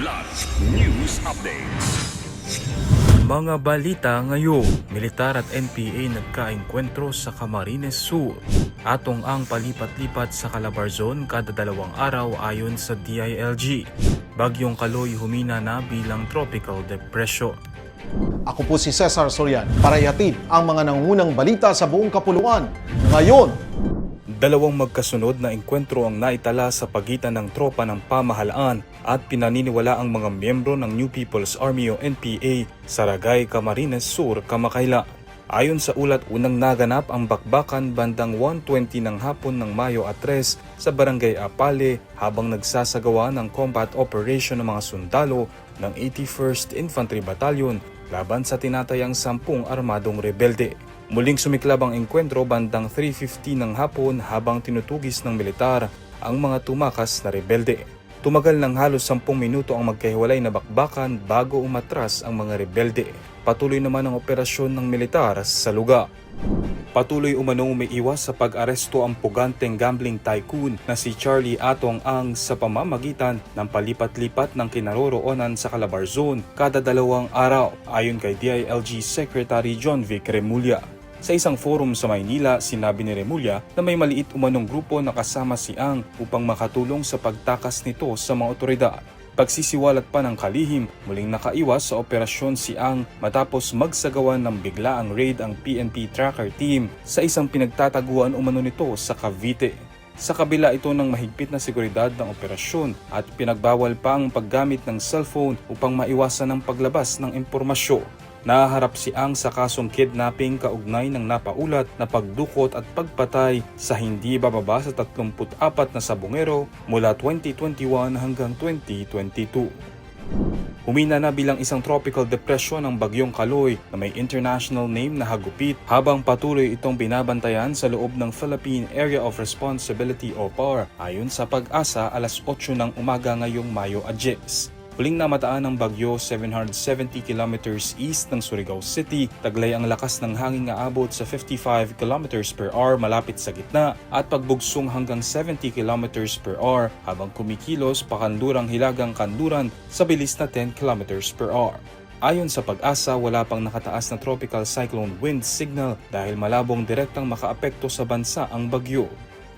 Kidlat News Updates. Mga balita ngayon, militar at NPA nagkaengkwentro sa Camarines Sur. Atong ang palipat-lipat sa Calabarzon kada 2 araw ayon sa DILG. Bagyong Kaloy humina na bilang tropical depression. Ako po si Cesar Soriano para ihatid ang mga nangungunang balita sa buong kapuluan. Ngayon, Dalawang magkasunod na engkwentro ang naitala sa pagitan ng tropa ng pamahalaan at pinaniniwala ang mga miyembro ng New People's Army o NPA sa Ragay, Camarines Sur, kamakailan. Ayon sa ulat, unang naganap ang bakbakan bandang 1:20 ng hapon ng Mayo 3 sa Barangay Apale habang nagsasagawa ng combat operation ng mga sundalo ng 81st Infantry Battalion laban sa tinatayang 10 armadong rebelde. Muling sumiklab ang engkwentro bandang 3:50 ng hapon habang tinutugis ng militar ang mga tumakas na rebelde. Tumagal ng halos 10 minuto ang magkahiwalay na bakbakan bago umatras ang mga rebelde. Patuloy naman ang operasyon ng militar sa lugar. Patuloy umanong umiiwas sa pag-aresto ang puganteng gambling tycoon na si Charlie Atong Ang sa pamamagitan ng palipat-lipat ng kinaroroonan sa Calabarzon kada 2 araw, ayon kay DILG Secretary John Vic Remulla. Sa isang forum sa Maynila, sinabi ni Remulla na may maliit umanong grupo na kasama si Ang upang makatulong sa pagtakas nito sa mga otoridad. Pagsisiwalat pa ng kalihim, muling nakaiwas sa operasyon si Ang matapos magsagawa ng biglaang raid ang PNP tracker team sa isang pinagtataguan umano nito sa Cavite. Sa kabila ito ng mahigpit na seguridad ng operasyon at pinagbawal pa ang paggamit ng cellphone upang maiwasan ang paglabas ng impormasyon. Nahaharap si Ang sa kasong kidnapping kaugnay ng napaulat na pagdukot at pagpatay sa hindi bababa sa 34 na sabongero mula 2021 hanggang 2022. Humina na bilang isang tropical depression ang Bagyong Kaloy na may international name na Hagupit habang patuloy itong binabantayan sa loob ng Philippine Area of Responsibility o PAR ayon sa Pag-asa alas 8 ng umaga ngayong Mayo 10. Huling namataan ng bagyo 770 kilometers east ng Surigao City, taglay ang lakas ng hangin na abot sa 55 kilometers per hour malapit sa gitna at pagbugsong hanggang 70 kilometers per hour habang kumikilos pakandurang hilagang kanduran sa bilis na 10 kilometers per hour. Ayon sa Pag-asa, wala pang nakataas na tropical cyclone wind signal dahil malabong direktang makaapekto sa bansa ang bagyo.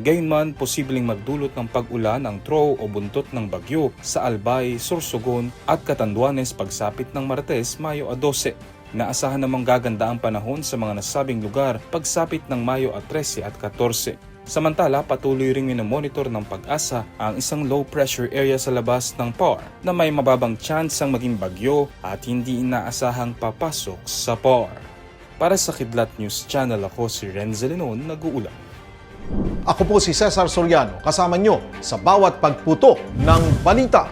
Gayunman, posibleng magdulot ng pag-ulan ang trough o buntot ng bagyo sa Albay, Sorsogon at Catanduanes pagsapit ng Martes, Mayo 12. Naasahan namang gaganda ang panahon sa mga nasabing lugar pagsapit ng Mayo 13 at 14. Samantala, patuloy ring minomonitor ng Pag-asa ang isang low pressure area sa labas ng PAR na may mababang chance ang maging bagyo at hindi inaasahang papasok sa PAR. Para sa Kidlat News Channel, ako si Renzo Lenon, nag-uulat. ako po si Cesar Soriano, kasama nyo sa bawat pagputo ng balita.